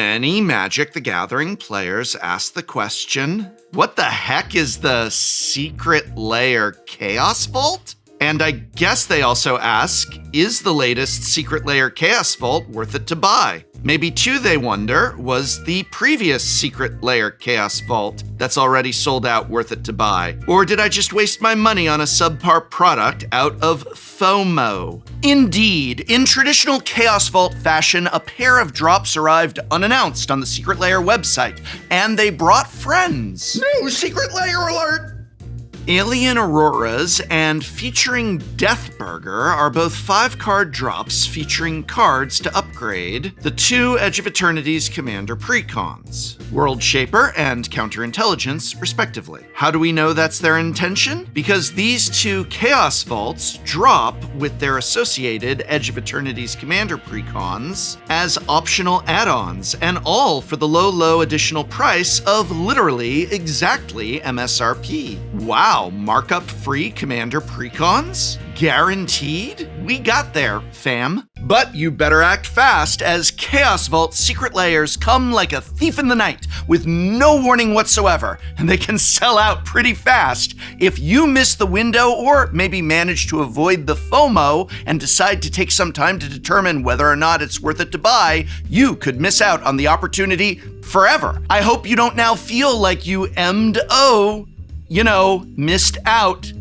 Many Magic the Gathering players ask the question, what the heck is the Secret Lair Chaos Vault? And I guess they also ask, is the latest Secret Lair Chaos Vault worth it to buy? Maybe too, they wonder, was the previous Secret Lair Chaos Vault that's already sold out worth it to buy? Or did I just waste my money on a subpar product out of FOMO? Indeed, in traditional Chaos Vault fashion, a pair of drops arrived unannounced on the Secret Lair website, and they brought friends. New Secret Lair alert! Alien Auroras and featuring Deathburger are both 5-card drops featuring cards to upgrade the 2 Edge of Eternity's Commander precons, World Shaper and Counterintelligence, respectively. How do we know that's their intention? Because these 2 Chaos Vaults drop with their associated Edge of Eternity's Commander precons as optional add-ons, and all for the low additional price of literally exactly MSRP. Wow. Markup-free Commander precons? Guaranteed? We got there, fam. But you better act fast, as Chaos Vault Secret Lairs come like a thief in the night with no warning whatsoever, and they can sell out pretty fast. If you miss the window or maybe manage to avoid the FOMO and decide to take some time to determine whether or not it's worth it to buy, you could miss out on the opportunity forever. I hope you don't now feel like you missed out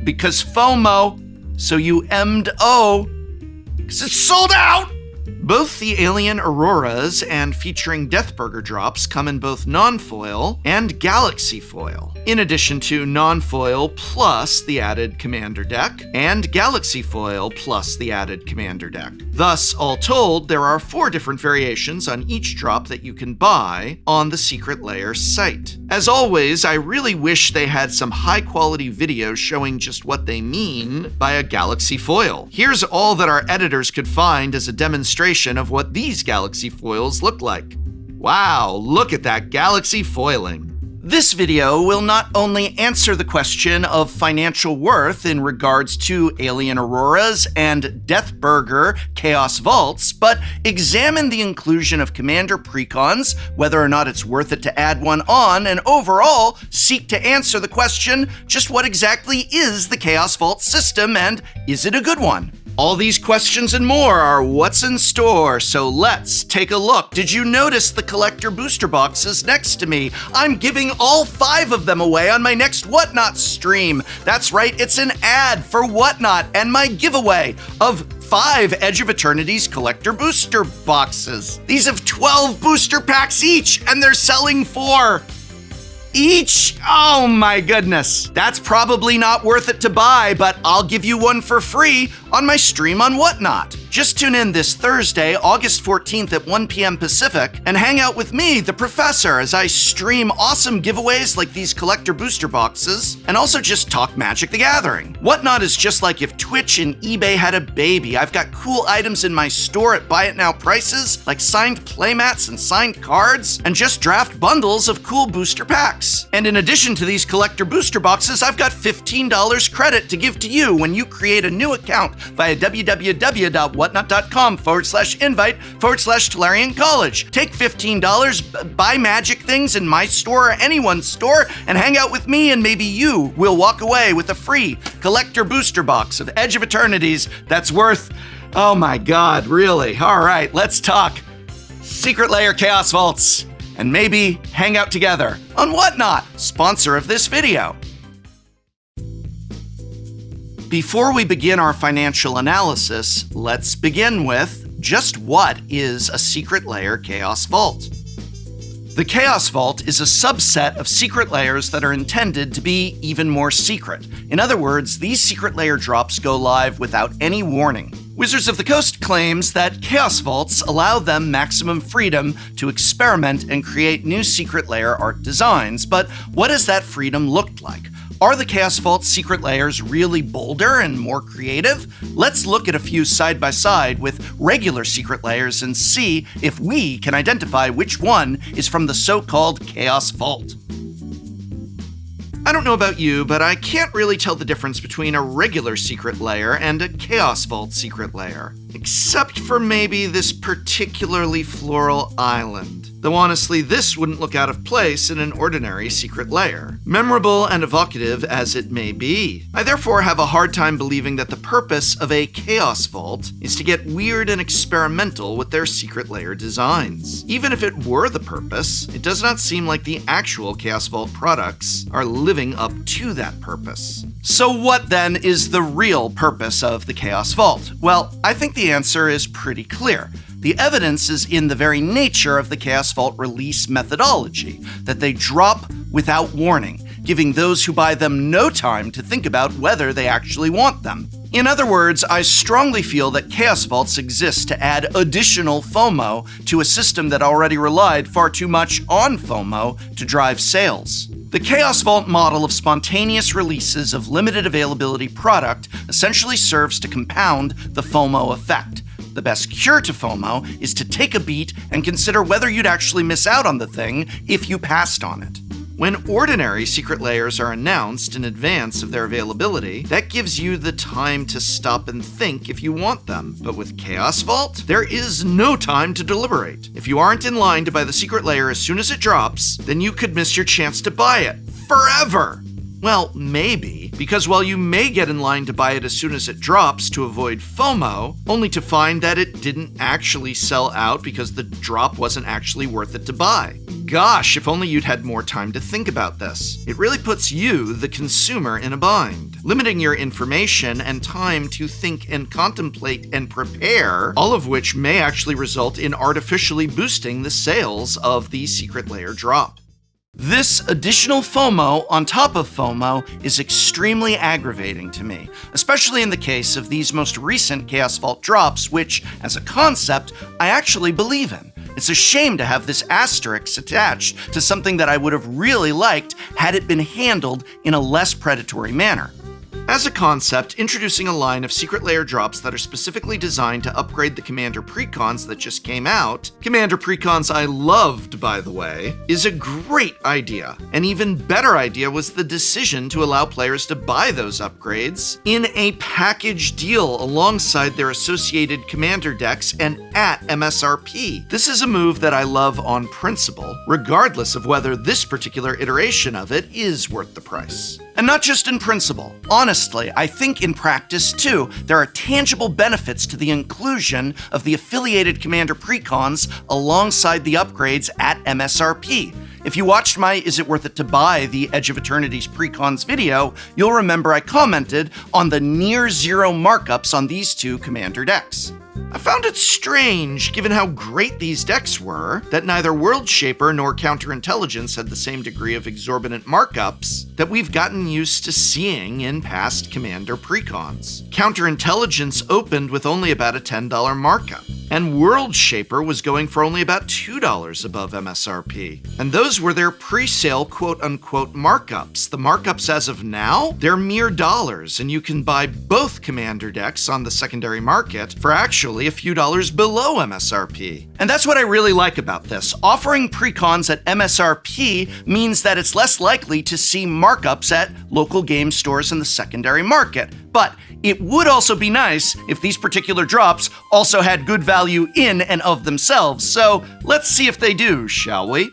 because FOMO, so you because it's sold out! Both the Alien Auroras and featuring Deathburger drops come in both non-foil and galaxy foil, in addition to non-foil plus the added Commander deck, and galaxy foil plus the added Commander deck. Thus, all told, there are 4 different variations on each drop that you can buy on the Secret Lair site. As always, I really wish they had some high-quality videos showing just what they mean by a galaxy foil. Here's all that our editors could find as a demonstration of what these galaxy foils look like. Wow, look at that galaxy foiling. This video will not only answer the question of financial worth in regards to Alien Auroras and Deathburger Chaos Vaults, but examine the inclusion of Commander precons, whether or not it's worth it to add one on, and overall seek to answer the question, just what exactly is the Chaos Vault system and is it a good one? All these questions and more are what's in store, so let's take a look. Did you notice the collector booster boxes next to me? I'm giving all 5 of them away on my next Whatnot stream. That's right, it's an ad for Whatnot and my giveaway of 5 Edge of Eternity's collector booster boxes. These have 12 booster packs each, and they're selling for each? Oh my goodness. That's probably not worth it to buy, but I'll give you one for free on my stream on Whatnot. Just tune in this Thursday, August 14th at 1 p.m. Pacific, and hang out with me, the professor, as I stream awesome giveaways like these collector booster boxes, and also just talk Magic the Gathering. Whatnot is just like if Twitch and eBay had a baby. I've got cool items in my store at Buy It Now prices, like signed playmats and signed cards, and just draft bundles of cool booster packs. And in addition to these collector booster boxes, I've got $15 credit to give to you when you create a new account via www.whatnot.com/invite/Tolarian College. Take $15, buy magic things in my store or anyone's store, and hang out with me, and maybe you will walk away with a free collector booster box of Edge of Eternities that's worth, oh my God, really? All right, let's talk Secret Lair Chaos Vaults and maybe hang out together on Whatnot, sponsor of this video. Before we begin our financial analysis, let's begin with just what is a Secret Lair Chaos Vault? The Chaos Vault is a subset of secret layers that are intended to be even more secret. In other words, these secret layer drops go live without any warning. Wizards of the Coast claims that Chaos Vaults allow them maximum freedom to experiment and create new secret layer art designs, but what does that freedom look like? Are the Chaos Vault secret layers really bolder and more creative? Let's look at a few side by side with regular secret layers and see if we can identify which one is from the so-called Chaos Vault. I don't know about you, but I can't really tell the difference between a regular secret lair and a Chaos Vault secret lair. Except for maybe this particularly floral island. Though honestly, this wouldn't look out of place in an ordinary secret lair, memorable and evocative as it may be. I therefore have a hard time believing that the purpose of a Chaos Vault is to get weird and experimental with their secret lair designs. Even if it were the purpose, it does not seem like the actual Chaos Vault products are living up to that purpose. So what then is the real purpose of the Chaos Vault? Well, I think the answer is pretty clear. The evidence is in the very nature of the Chaos Vault release methodology, that they drop without warning, giving those who buy them no time to think about whether they actually want them. In other words, I strongly feel that Chaos Vaults exist to add additional FOMO to a system that already relied far too much on FOMO to drive sales. The Chaos Vault model of spontaneous releases of limited availability product essentially serves to compound the FOMO effect. The best cure to FOMO is to take a beat and consider whether you'd actually miss out on the thing if you passed on it. When ordinary secret lairs are announced in advance of their availability, that gives you the time to stop and think if you want them. But with Chaos Vault, there is no time to deliberate. If you aren't in line to buy the secret lair as soon as it drops, then you could miss your chance to buy it forever. Well, maybe, because while you may get in line to buy it as soon as it drops to avoid FOMO, only to find that it didn't actually sell out because the drop wasn't actually worth it to buy. Gosh, if only you'd had more time to think about this. It really puts you, the consumer, in a bind, limiting your information and time to think and contemplate and prepare, all of which may actually result in artificially boosting the sales of the secret lair drop. This additional FOMO on top of FOMO is extremely aggravating to me, especially in the case of these most recent Chaos Vault drops, which, as a concept, I actually believe in. It's a shame to have this asterisk attached to something that I would have really liked had it been handled in a less predatory manner. As a concept, introducing a line of secret lair drops that are specifically designed to upgrade the Commander precons that just came out, Commander precons I loved, by the way, is a great idea. An even better idea was the decision to allow players to buy those upgrades in a package deal alongside their associated Commander decks and at MSRP. This is a move that I love on principle, regardless of whether this particular iteration of it is worth the price. And not just in principle. Honestly, I think in practice too, there are tangible benefits to the inclusion of the affiliated Commander precons alongside the upgrades at MSRP. If you watched my Is It Worth It to Buy the Edge of Eternity's precons video, you'll remember I commented on the near zero markups on these two Commander decks. I found it strange, given how great these decks were, that neither World Shaper nor Counterintelligence had the same degree of exorbitant markups that we've gotten used to seeing in past Commander precons. Counterintelligence opened with only about a $10 markup, and World Shaper was going for only about $2 above MSRP. And those were their pre-sale quote-unquote markups. The markups as of now, they're mere dollars, and you can buy both Commander decks on the secondary market for actually a few dollars below MSRP. And that's what I really like about this. Offering precons at MSRP means that it's less likely to see markups at local game stores in the secondary market. But it would also be nice if these particular drops also had good value in and of themselves. So let's see if they do, shall we?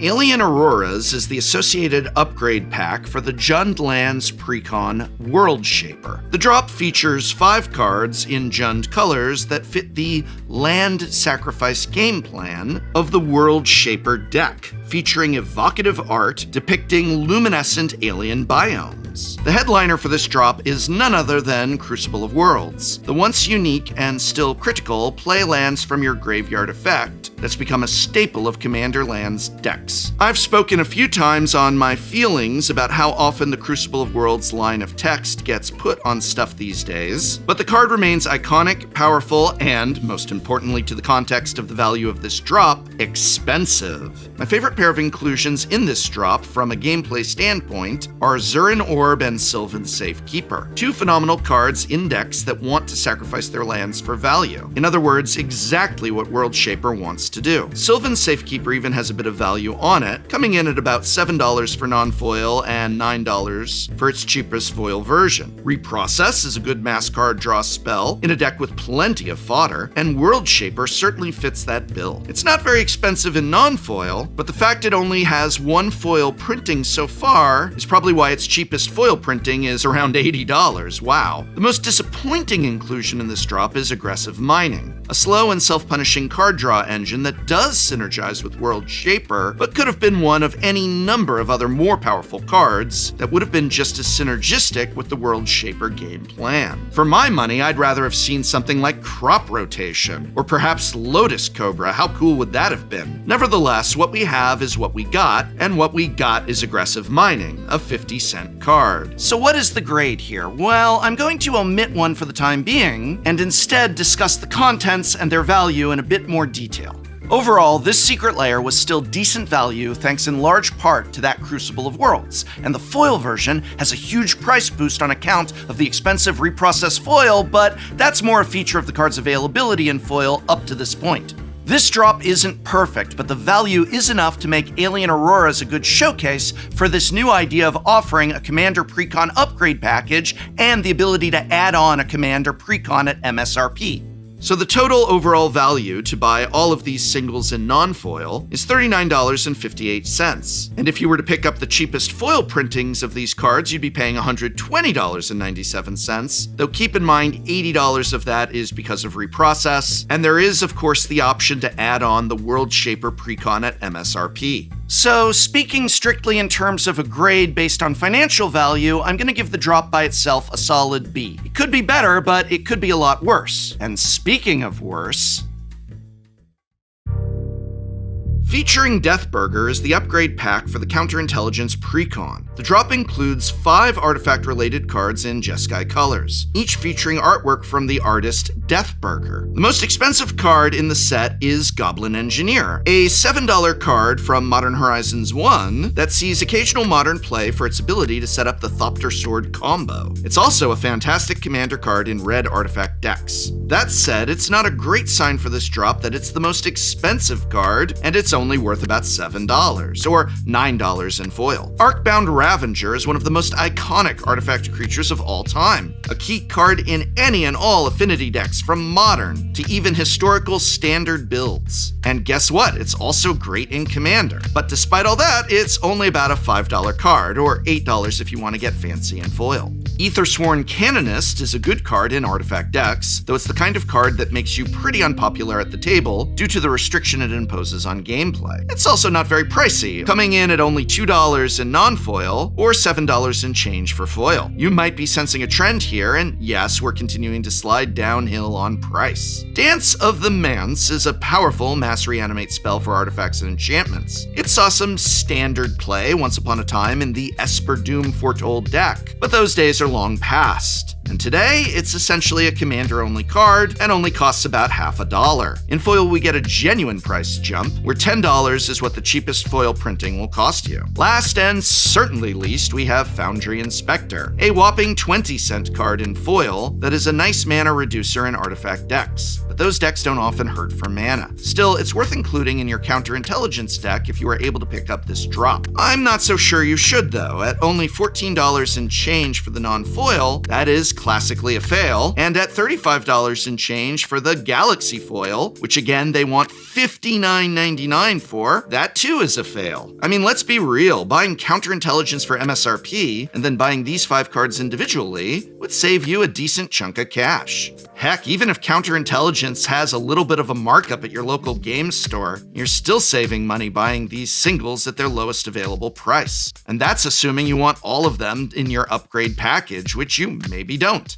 Alien Auroras is the associated upgrade pack for the Jund Lands precon World Shaper. The drop features 5 cards in Jund colors that fit the land sacrifice game plan of the World Shaper deck, featuring evocative art depicting luminescent alien biomes. The headliner for this drop is none other than Crucible of Worlds, the once unique and still critical play lands from your graveyard effect that's become a staple of Commander Lands decks. I've spoken a few times on my feelings about how often the Crucible of Worlds line of text gets put on stuff these days, but the card remains iconic, powerful, and, most importantly to the context of the value of this drop, expensive. My favorite pair of inclusions in this drop from a gameplay standpoint are Zurin Orb and Sylvan Safekeeper, two phenomenal cards in decks that want to sacrifice their lands for value. In other words, exactly what World Shaper wants to do. Sylvan Safekeeper even has a bit of value on it, coming in at about $7 for non-foil and $9 for its cheapest foil version. Reprocess is a good mass card draw spell in a deck with plenty of fodder, and World Shaper certainly fits that bill. It's not very expensive in non-foil, but the fact it only has one foil printing so far is probably why its cheapest foil printing is around $80. Wow. The most disappointing inclusion in this drop is Aggressive Mining, a slow and self-punishing card draw engine that does synergize with World Shaper, but could have been one of any number of other more powerful cards that would have been just as synergistic with the World Shaper game plan. For my money, I'd rather have seen something like Crop Rotation, or perhaps Lotus Cobra. How cool would that have been? Nevertheless, what we have is what we got, and what we got is Aggressive Mining, a 50-cent card. So what is the grade here? Well, I'm going to omit one for the time being, and instead discuss the contents and their value in a bit more detail. Overall, this secret lair was still decent value thanks in large part to that Crucible of Worlds, and the foil version has a huge price boost on account of the expensive reprocessed foil, but that's more a feature of the card's availability in foil up to this point. This drop isn't perfect, but the value is enough to make Alien Auroras a good showcase for this new idea of offering a Commander Precon upgrade package and the ability to add on a Commander Precon at MSRP. So the total overall value to buy all of these singles in non-foil is $39.58. And if you were to pick up the cheapest foil printings of these cards, you'd be paying $120.97, though keep in mind $80 of that is because of reprocess, and there is of course the option to add on the World Shaper Precon at MSRP. So, speaking strictly in terms of a grade based on financial value, I'm going to give the drop by itself a solid B. It could be better, but it could be a lot worse. And speaking of worse, featuring Deathburger is the upgrade pack for the Counterintelligence Precon. The drop includes 5 artifact-related cards in Jeskai colors, each featuring artwork from the artist Deathburger. The most expensive card in the set is Goblin Engineer, a $7 card from Modern Horizons 1 that sees occasional modern play for its ability to set up the Thopter Sword combo. It's also a fantastic commander card in red artifact decks. That said, it's not a great sign for this drop that it's the most expensive card, and it's only worth about $7, or $9 in foil. Arcbound Ravager is one of the most iconic artifact creatures of all time, a key card in any and all affinity decks from modern to even historical standard builds. And guess what? It's also great in Commander. But despite all that, it's only about a $5 card, or $8 if you want to get fancy in foil. Aethersworn Canonist is a good card in artifact decks, though it's the kind of card that makes you pretty unpopular at the table due to the restriction it imposes on gameplay. It's also not very pricey, coming in at only $2 in non-foil or $7 in change for foil. You might be sensing a trend here, and yes, we're continuing to slide downhill on price. Dance of the Manse is a powerful mass reanimate spell for artifacts and enchantments. It saw some standard play once upon a time in the Esper Doom Foretold deck, but those days are long past. And today, it's essentially a commander-only card and only costs about $50. In foil, we get a genuine price jump, where $10 is what the cheapest foil printing will cost you. Last and certainly least, we have Foundry Inspector, a whopping 20-cent card in foil that is a nice mana reducer in artifact decks. But those decks don't often hurt for mana. Still, it's worth including in your counterintelligence deck if you are able to pick up this drop. I'm not so sure you should though. At only $14 in change for the non-foil, that is classically a fail, and at $35 in change for the Galaxy foil, which again they want $59.99 for, that too is a fail. I mean, let's be real, buying counterintelligence for MSRP and then buying these 5 cards individually would save you a decent chunk of cash. Heck, even if counterintelligence has a little bit of a markup at your local game store, you're still saving money buying these singles at their lowest available price. And that's assuming you want all of them in your upgrade package, which you maybe don't.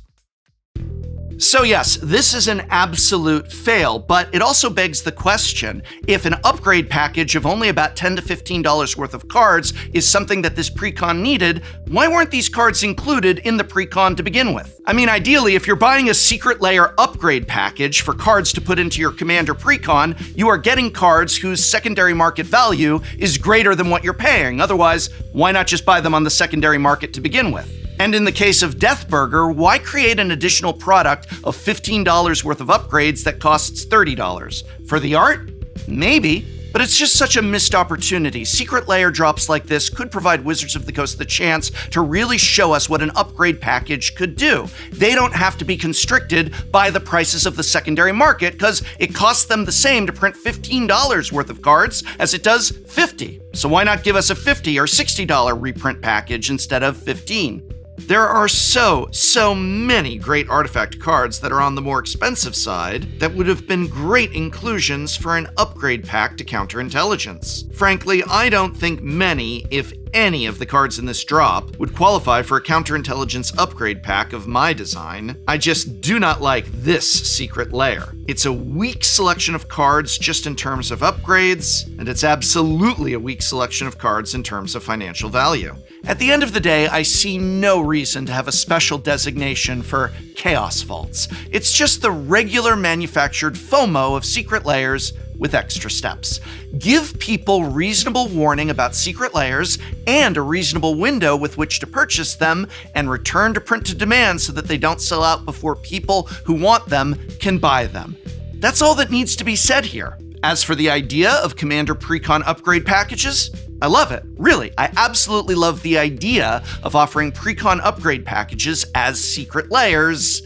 So yes, this is an absolute fail, but it also begs the question, if an upgrade package of only about $10 to $15 worth of cards is something that this precon needed, why weren't these cards included in the precon to begin with? I mean, ideally, if you're buying a Secret Lair upgrade package for cards to put into your Commander precon, you are getting cards whose secondary market value is greater than what you're paying. Otherwise, why not just buy them on the secondary market to begin with? And in the case of Deathburger, why create an additional product of $15 worth of upgrades that costs $30? For the art? Maybe. But it's just such a missed opportunity. Secret Lair drops like this could provide Wizards of the Coast the chance to really show us what an upgrade package could do. They don't have to be constricted by the prices of the secondary market, because it costs them the same to print $15 worth of cards as it does $50. So why not give us a $50 or $60 reprint package instead of $15? There are so many great artifact cards that are on the more expensive side that would have been great inclusions for an upgrade pack to counterintelligence. Frankly, I don't think many, if any, of the cards in this drop would qualify for a counterintelligence upgrade pack of my design. I just do not like this Secret Lair. It's a weak selection of cards just in terms of upgrades, and it's absolutely a weak selection of cards in terms of financial value. At the end of the day, I see no reason to have a special designation for Chaos Vaults. It's just the regular manufactured FOMO of Secret Lairs with extra steps. Give people reasonable warning about Secret Lairs and a reasonable window with which to purchase them, and return to print to demand so that they don't sell out before people who want them can buy them. That's all that needs to be said here. As for the idea of Commander Precon upgrade packages, I love it. Really, I absolutely love the idea of offering Precon upgrade packages as Secret Lairs,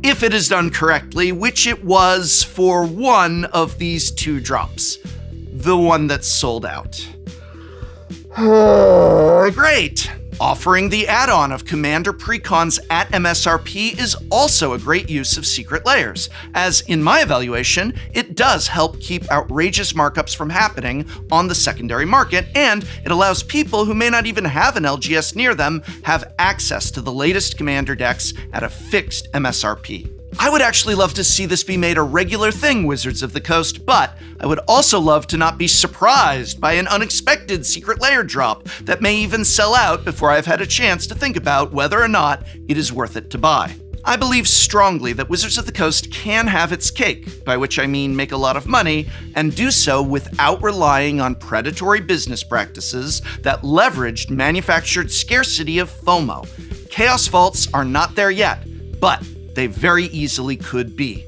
if it is done correctly, which it was for one of these two drops. The one that sold out. Great! Offering the add-on of Commander Precons at MSRP is also a great use of Secret Lairs, as in my evaluation, it does help keep outrageous markups from happening on the secondary market, and it allows people who may not even have an LGS near them have access to the latest Commander decks at a fixed MSRP. I would actually love to see this be made a regular thing, Wizards of the Coast, but I would also love to not be surprised by an unexpected Secret Lair drop that may even sell out before I've had a chance to think about whether or not it is worth it to buy. I believe strongly that Wizards of the Coast can have its cake, by which I mean make a lot of money, and do so without relying on predatory business practices that leveraged manufactured scarcity of FOMO. Chaos Vaults are not there yet, but they very easily could be.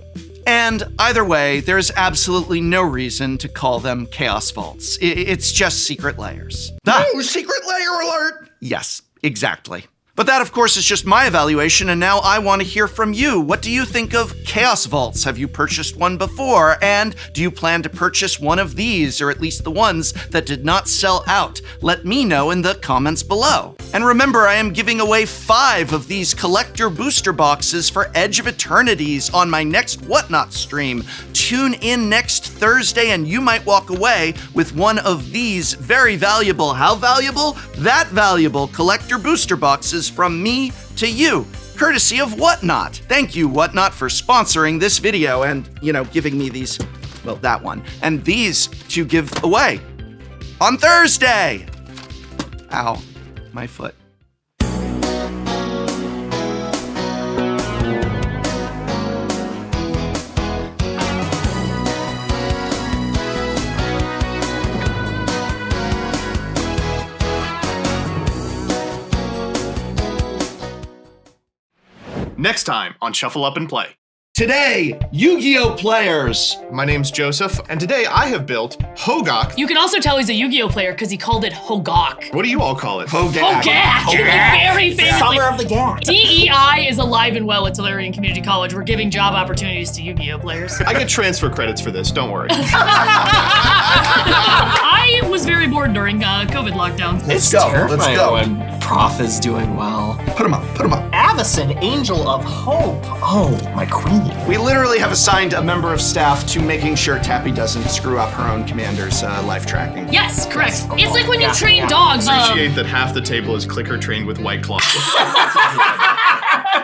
And either way, there's absolutely no reason to call them Chaos Vaults. It's just Secret Lairs. No, Secret Lair alert! Yes, exactly. But that, of course, is just my evaluation, and now I want to hear from you. What do you think of Chaos Vaults? Have you purchased one before? And do you plan to purchase one of these, or at least the ones that did not sell out? Let me know in the comments below. And remember, I am giving away 5 of these collector booster boxes for Edge of Eternities on my next Whatnot stream. Tune in next Thursday, and you might walk away with one of these very valuable, how valuable? That valuable collector booster boxes from me to you, courtesy of Whatnot. Thank you, Whatnot, for sponsoring this video and, giving me these, well, that one, and these to give away on Thursday. Ow, my foot. Next time on Shuffle Up and Play. Today, Yu-Gi-Oh! Players! My name's Joseph, and today I have built Hogak. You can also tell he's a Yu-Gi-Oh player because he called it Hogak. What do you all call it? Hogak. Very famously. Summer of the Gak. DEI is alive and well at Tolarian Community College. We're giving job opportunities to Yu-Gi-Oh players. I get transfer credits for this, don't worry. I was very bored during COVID lockdown. Let's Let's go. when Prof is doing well. Put him up. Avison, Angel of Hope. Oh, my queen. We literally have assigned a member of staff to making sure Tappy doesn't screw up her own commander's life tracking. Yes, correct. It's like when you Yeah, train yeah. dogs. Appreciate that half the table is clicker trained with White Claw.